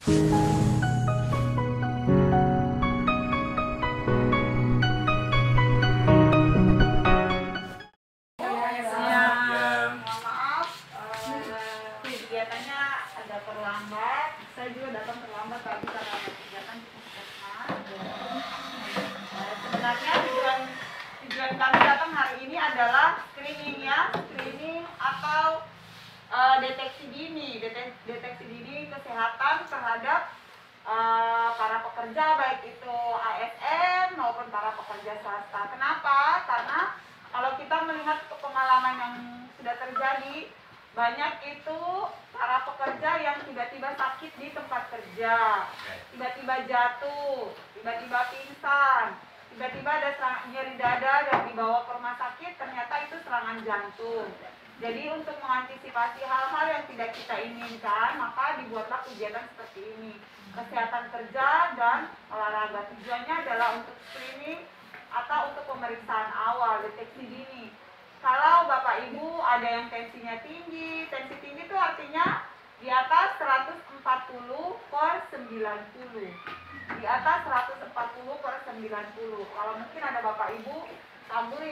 Kegiatannya ada terlambat, saya juga datang terlambat tadi karena ada kegiatan di puskesmas. Sebenarnya tujuan kami datang hari ini adalah screening atau deteksi dini kesehatan terhadap para pekerja, baik itu ASN maupun para pekerja swasta. Kenapa? Karena kalau kita melihat pengalaman yang sudah terjadi, banyak itu para pekerja yang tiba-tiba sakit di tempat kerja, tiba-tiba jatuh, tiba-tiba pingsan, tiba-tiba ada nyeri dada dan dibawa ke rumah sakit, ternyata itu serangan jantung. Jadi untuk mengantisipasi hal-hal yang tidak kita inginkan, maka dibuatlah kegiatan seperti ini. Kesehatan kerja dan olahraga. Tujuannya adalah untuk screening atau untuk pemeriksaan awal, deteksi dini. Kalau Bapak Ibu ada yang tensi tinggi itu artinya di atas 140/90. Di atas 140/90. Kalau mungkin ada Bapak Ibu kabur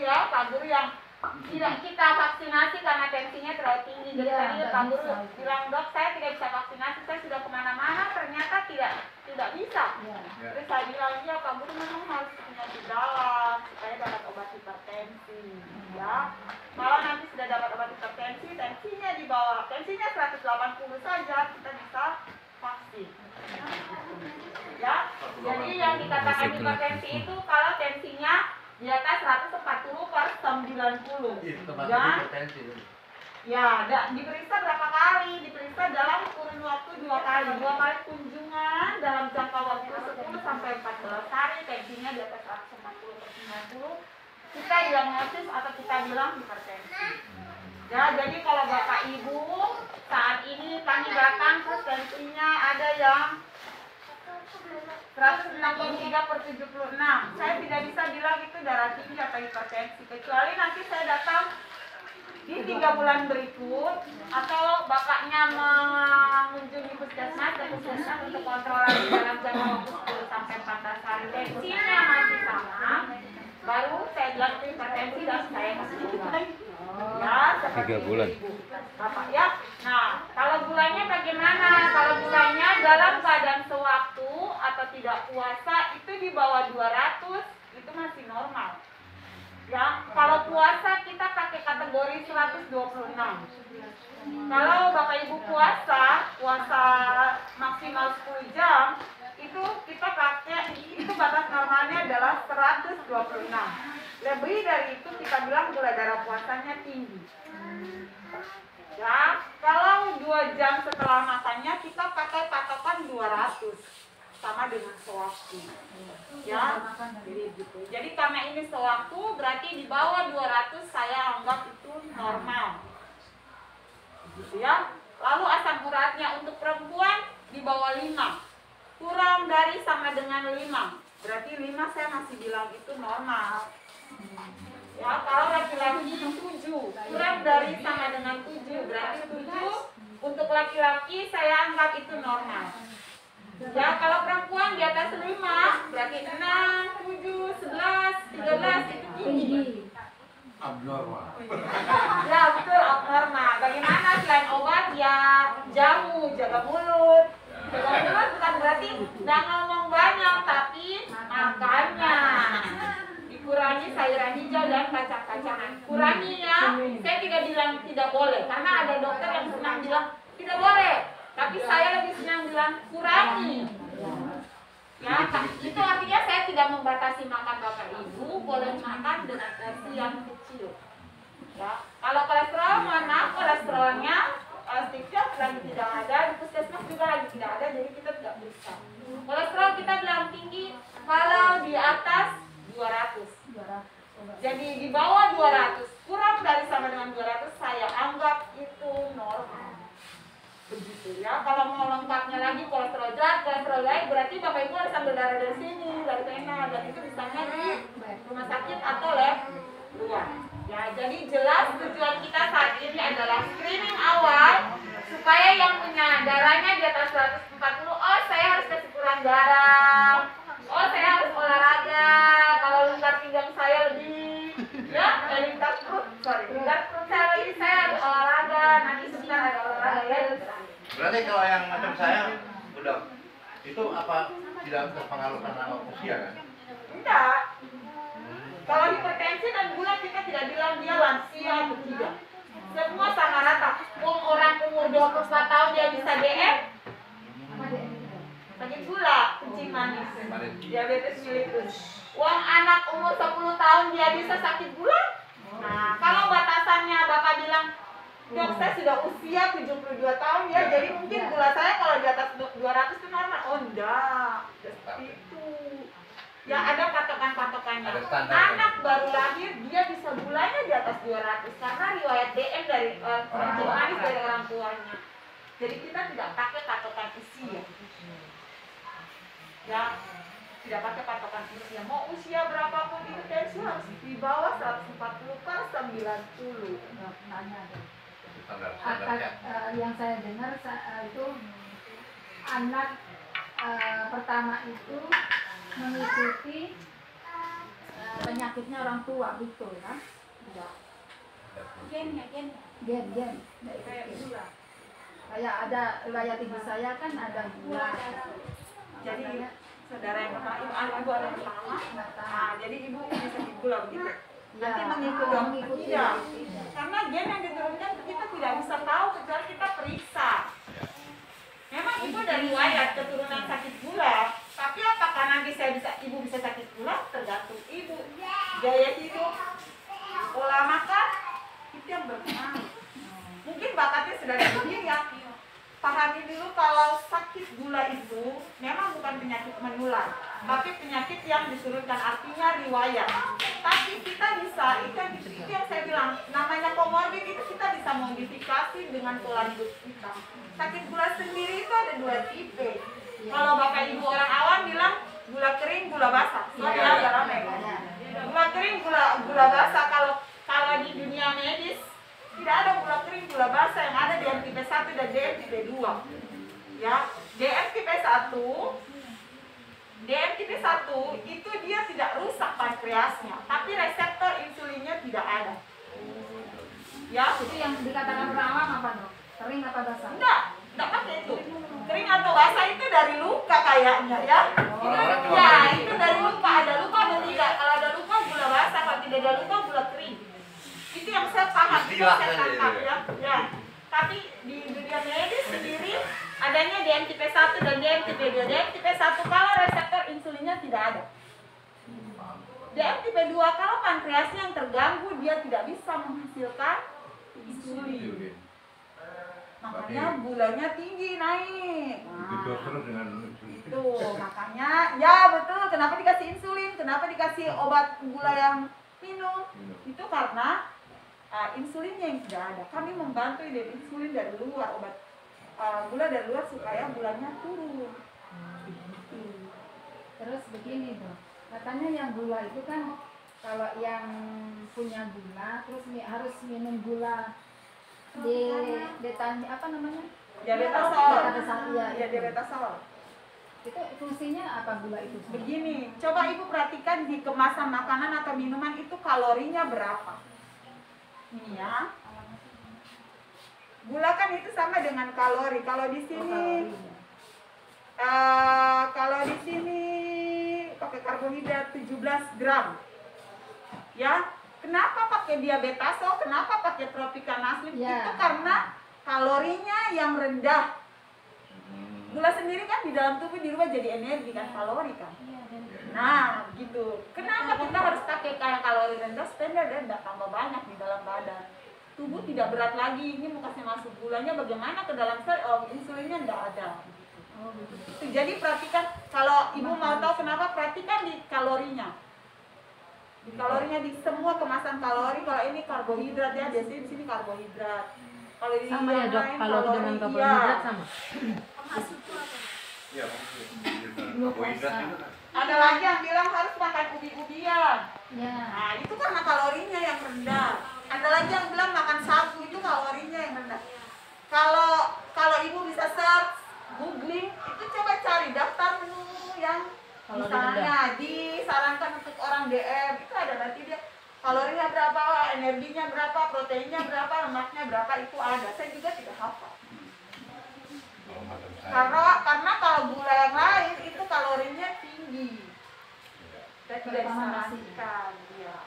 yang tidak kita vaksinasi karena tensinya terlalu tinggi. Jadi tadi kabur bilang, dok saya tidak bisa vaksinasi, saya sudah kemana-mana, ternyata tidak bisa. Terus saya bilang, ya kabur memang harus punya gejala supaya dapat obat hipertensi. Ya, kalau nanti sudah dapat obat hipertensi, tensinya di bawah, tensinya 180 saja, kita bisa vaksin. Ya, jadi yang dikatakan hipertensi itu kalau tensinya di atas 140/90. Ya, diperiksa berapa kali? Diperiksa dalam kurun waktu 2 kali. 2 kali kunjungan dalam jangka waktu 10 sampai 14 hari, tensinya di atas 140/90. Kita diagnosis atau kita bilang hipertensi. Ya, jadi kalau Bapak Ibu saat ini kami datang terus tensinya ada yang 163/76. Saya tidak bisa bilang itu darah tinggi atau hipertensi, kecuali nanti saya datang di 3 bulan berikut atau bapaknya mengunjungi puskesmas untuk kontrol lagi dalam jangka waktu 10 sampai 14 hari, tensinya masih sama, baru saya bilang itu hipertensi dan saya kasih obat. Ya, 3 bulan. Bapak ya. Nah, kalau gulanya bagaimana? Kalau gulanya dalam keadaan sewaktu atau tidak puasa itu di bawah 200 itu masih normal. Ya, kalau puasa kita pakai kategori 126. Kalau Bapak Ibu puasa maksimal 10 jam, itu kita pakai, itu batas normalnya adalah 126. Lebih dari itu kita bilang gula darah puasanya tinggi. Ya, kalau 2 jam setelah makannya kita pakai patokan 200 sama dengan sewaktu. Ya, jadi gitu. Jadi karena ini sewaktu berarti di bawah 200 saya anggap itu normal. Gitu ya. Lalu asam uratnya untuk perempuan di bawah 5. Kurang dari sama dengan 5. Berarti 5 saya masih bilang itu normal. Ya, kalau laki-laki 7, kurang dari sama dengan 7, berarti 7 untuk laki-laki saya anggap itu normal. Ya, kalau perempuan di atas 5, berarti 6, 7, 11, 13 itu tinggi. Abnormal. Ya, betul, abnormal. Bagaimana selain obat ya jamu, jaga mulut. Jaga mulut bukan berarti nggak ngomong banyak, tapi makannya kurangi sayuran hijau dan kacang-kacangan. Kurangi ya, saya tidak bilang tidak boleh, karena ada dokter yang senang bilang tidak boleh, tapi saya lebih senang bilang kurangi. Ya, itu artinya saya tidak membatasi makan Bapak Ibu, boleh makan dengan porsi yang kecil. Ya, kalau kolesterol, mohon maaf, kolesterolnya stiknya lagi tidak ada, di puskesmas juga lagi tidak ada, jadi kita tidak bisa. Kolesterol kita bilang tinggi kalau di atas 200. Jadi di bawah 200, kurang dari sama dengan 200 saya anggap itu normal. Begitu ya. Kalau mau lengkapnya lagi kolesterol jahat, kolesterol baik, berarti Bapak Ibu harus ambil darah dari sini, dari vena, dan itu misalnya di rumah sakit atau lab luar. Ya, jadi jelas tujuan kita saat ini adalah screening awal supaya yang punya darahnya di atas 140, oh garang. Oh, saya harus olahraga. Kalau lingkar pinggang saya lebih, ya, lingkar perut saya lebih, saya harus olahraga. Nanti sebentar ada olahraga ya. Berarti kalau yang macam saya udah itu apa tidak terpengaruh karena usia kan? Enggak. Kalau hipertensi dan gula kita tidak bilang dia lansia atau tidak. Semua sama rata. Orang umur 24 tahun dia bisa DM. Sakit gula, kencing manis, diabetes mellitus. Anak umur 10 tahun dia bisa sakit gula. Nah, kalau batasannya Bapak bilang, dok saya sudah usia 72 tahun ya, jadi mungkin gula saya kalau di atas 200 itu normal. Oh enggak, seperti itu. Ya ada patokan-patokannya. Anak baru lahir dia bisa gulanya di atas 200 karena riwayat DM dari kencing manis dari orang tuanya. Jadi kita tidak pakai patokan usia. Ya, tidak pakai patokan usia. Mau usia berapapun itu tensi harus di bawah 140 per 90. Yang saya dengar itu anak pertama itu mengikuti penyakitnya orang tua, betul kan? Gen. Kayak ada riwayat ibu saya kan ada gula. Jadi saudara yang pertama, ibu ada yang pertama. Nah, jadi ibu bisa sakit gula begitu. Nanti mengikuti. Iya. Karena gen yang diturunkan kita tidak bisa tahu kecuali kita periksa. Memang ibu dari riwayat keturunan sakit gula, tapi apakah nanti ibu bisa sakit gula tergantung ibu. Gaya hidup, pola makan itu yang berpengaruh. Mungkin bakatnya sudah begini ya. Pahami dulu kalau sakit gula itu memang bukan penyakit menular, tapi penyakit yang diturunkan, artinya riwayat. Tapi kita bisa, itu yang saya bilang, namanya komorbid itu kita bisa modifikasi dengan pola hidup kita. Sakit gula sendiri itu ada 2 tipe. Kalau bapak ibu orang awam bilang gula kering, gula basah. Soalnya agak ramai. Gula kering, gula basah. Kalau di dunia medis tidak ada gula kering, gula basah, yang ada DM tipe 1 dan DM tipe 2. Ya, DM tipe 1 itu dia tidak rusak pankreasnya, tapi reseptor insulinnya tidak ada. Ya, Itu yang dikatakan orang awam apa dok? Kering atau basah? enggak pakai itu. Kering atau basah itu dari luka kayaknya ya. Itu dari luka, ada luka atau tidak. Kalau ada luka gula basah, kalau tidak ada luka gula kering. Itu yang saya paham, itu saya tangkap ya. Tapi di dunia medis sendiri adanya DM tipe 1 dan DM tipe 2. DM tipe 1 kalau reseptor insulinnya tidak ada. DM tipe 2 kalau pankreasnya yang terganggu, dia tidak bisa menghasilkan insulin. Makanya gulanya tinggi, naik. Terus dengan insulin. Itu makanya ya betul, kenapa dikasih insulin, kenapa dikasih obat gula yang minum. Itu karena insulinnya yang tidak ada. Kami membantu ide insulin dari luar, obat gula dari luar supaya gulanya turun. Terus begini dok, katanya yang gula itu kan kalau yang punya gula terus harus minum gula apa namanya? Diabetasol. Ya, diabetasol. Itu fungsinya apa gula itu? Begini, coba ibu perhatikan di kemasan makanan atau minuman itu kalorinya berapa. Ini ya. Gula kan itu sama dengan kalori. Kalau di sini pakai karbohidrat 17 gram. Ya, kenapa pakai diabetasol? Kenapa pakai Tropicana Slim? Ya. Itu karena kalorinya yang rendah. Gula sendiri kan di dalam tubuh dirubah jadi energi kan, kalori kan. Nah, gitu. Kenapa kita harus pakai kayak kalori rendah? Supaya dia tidak tambah banyak di dalam badan. Tubuh tidak berat lagi. Ini mau kasih masuk gulanya bagaimana ke dalam sel? Insulinnya tidak ada. Gitu. Jadi perhatikan, kalau ibu mau tahu kenapa, perhatikan di kalorinya. Di kalorinya, di semua kemasan kalori. Kalau ini karbohidrat ya, biasanya di sini karbohidrat. Kalau di Sama ya dok, kalau dengan karbohidrat sama. Iya, karbohidrat juga kan. Ada lagi yang bilang harus makan ubi-ubian. Ya. Nah, itu karena kalorinya yang rendah. Ada lagi yang bilang makan sagu, itu kalorinya yang rendah. Kalau ibu bisa search, googling, itu coba cari daftar menu DM itu ada nanti dia kalorinya berapa, energinya berapa, proteinnya berapa, lemaknya berapa, itu ada. Saya juga tidak hafal. Kalau macam saya. Karena kalau gula yang lain itu kalorinya tinggi. Dan tidak Terutama nasi. disarankan, ya.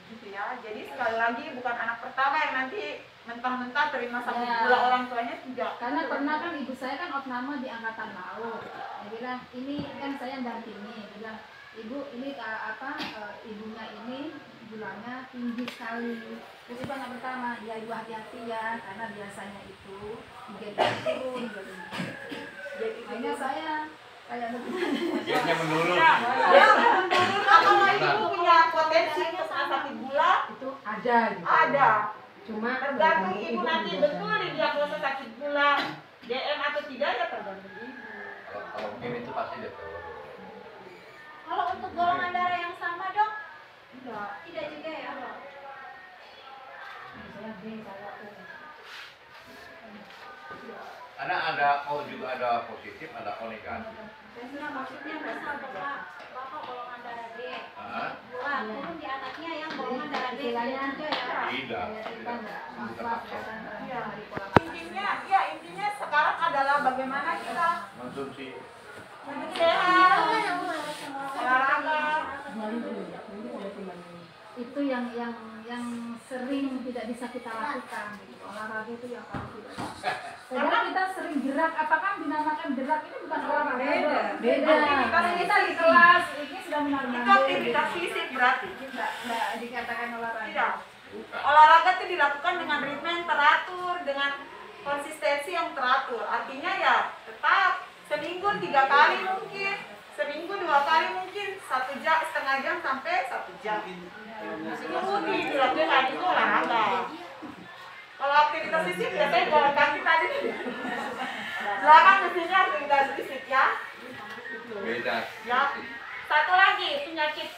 Gitu ya. Jadi sekali lagi bukan anak pertama yang nanti mentah-mentah terima sakit Ya. gula orang tuanya, tidak. Karena pernah kan ibu saya kan opname di angkatan laut. Dia bilang ini kan saya dampingi, bilang ibu ini ibunya ini gulanya tinggi sekali. Terus ibu anak pertama, ya ibu hati-hati ya karena biasanya itu digendong turun gitu. Jadi Makanya saya kayak Dietnya menurun. ya, kalau ibu punya potensi untuk sakit gula, Itu ada gitu. ada. Cuma Tergantung ibu nanti betul didiagnosa sakit gula, DM atau tidak ya tergantung ibu. Kalau begini itu pasti dia tahu. Kalau untuk golongan darah yang sama dok, Enggak. tidak juga ya? saya B, saya O. Karena ada O juga ada positif, ada O negatif. Nah, maksudnya misal bapak golongan darah B, Hah? gula turun di anaknya yang golongan darah B Istilahnya tidak juga ya? Tidak. Kayak kita nggak was-was ya kan orang Iya. tua di pola makan. Intinya sekarang adalah bagaimana kita Konsumsi. hidup sehat, olahraga. Itu yang sering tidak bisa kita lakukan gitu. Olahraga itu yang paling tidak bisa. Padahal kita sering gerak, apakah dinamakan gerak itu bukan olahraga? Beda. Beda. Aktivitas Kalau kita di fisik. kelas ini sudah Itu benar-benar aktivitas fisik berarti. nggak dikatakan olahraga. Tidak. Bukan. Olahraga itu dilakukan dengan ritme yang teratur, dengan konsistensi yang teratur. Artinya ya tetap seminggu 3 kali mungkin, seminggu 2 kali mungkin, 1,5 jam sampai 1 jam. Itu rutin dilakukan, itu olahraga. Kalau aktivitas fisik biasanya jalan kaki tadi. Belakang mestinya aktivitas fisik ya. Beda. Ya. Satu lagi penyakit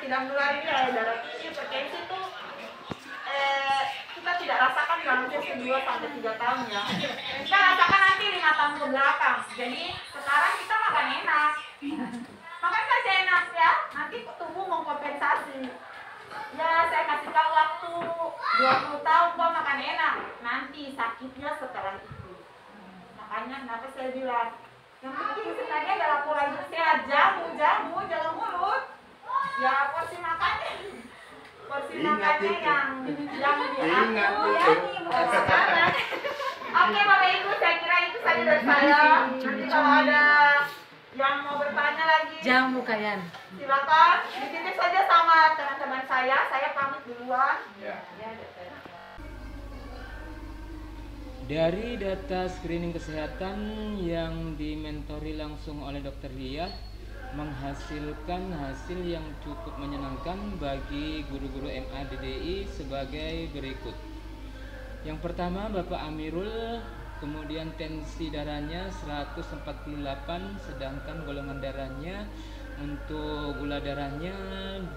tidak menular ini ya, darah tinggi, hipertensi itu kita tidak rasakan dalam usia 2 sampai 3 tahun ya. Kita rasakan nanti 5 tahun ke belakang. Jadi sekarang kita makan enak. Makan saja enak ya. Nanti tubuh mengkompensasi. Ya saya kasih tahu waktu 20 tahun kok makan enak. Nanti sakitnya setelah itu. Makanya kenapa saya bilang yang penting sebenarnya adalah pola hidup sehat, jamu, jaga mulut. Ya porsi makannya Ingat itu. yang Ingat diatur itu. ya, bukan makanan. Oke Bapak Ibu, saya kira itu saja dari saya. Nanti kalau ada yang mau bertanya lagi, Jamu kayan. silakan dititip saja sama teman-teman saya. Saya pamit duluan. Ya. Ya, dokter. Dari data screening kesehatan yang dimentori langsung oleh Dr. Lia menghasilkan hasil yang cukup menyenangkan bagi guru-guru MADDI sebagai berikut. Yang pertama Bapak Amirul, kemudian tensi darahnya 148, sedangkan golongan darahnya untuk gula darahnya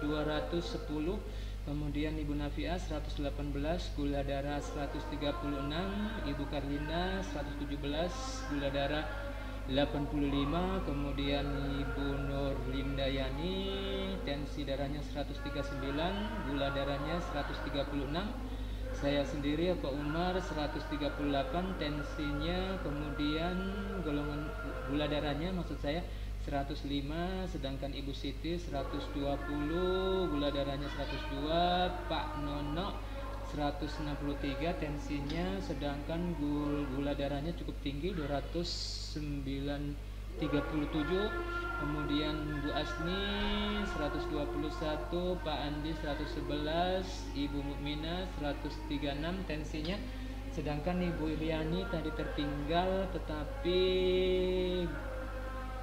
210. Kemudian Ibu Nafia 118, gula darah 136, Ibu Karlina 117, gula darah 85, kemudian Ibu Nur Lindayani tensi darahnya 139, gula darahnya 136. Saya sendiri Pak Umar 138 tensinya, kemudian golongan gula darahnya maksud saya 105, sedangkan Ibu Siti 120, gula darahnya 102, Pak Nono 163 tensinya, sedangkan gula darahnya cukup tinggi 237, kemudian Bu Asni 121, Pak Andi 111, Ibu Mukmina 136 tensinya, sedangkan Ibu Iriani tadi tertinggal tetapi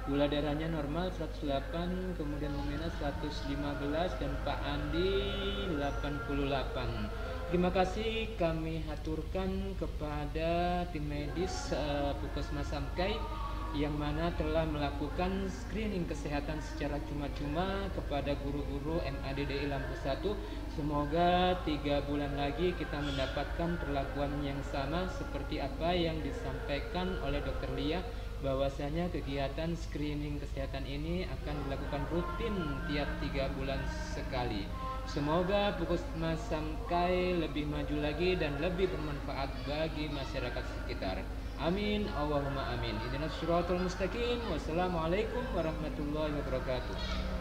gula darahnya normal 108, kemudian Mukmina 115 dan Pak Andi 88. Terima kasih kami haturkan kepada tim medis Puskesmas Samkai yang mana telah melakukan screening kesehatan secara cuma-cuma kepada guru-guru MADDI Lampung 1. Semoga 3 bulan lagi kita mendapatkan perlakuan yang sama seperti apa yang disampaikan oleh Dr. Lia bahwasanya kegiatan screening kesehatan ini akan dilakukan rutin tiap 3 bulan sekali. Semoga Puskesmas Samkai lebih maju lagi dan lebih bermanfaat bagi masyarakat sekitar. Amin, Allahumma amin. Ihdinas siratal mustaqim. Wassalamualaikum warahmatullahi wabarakatuh.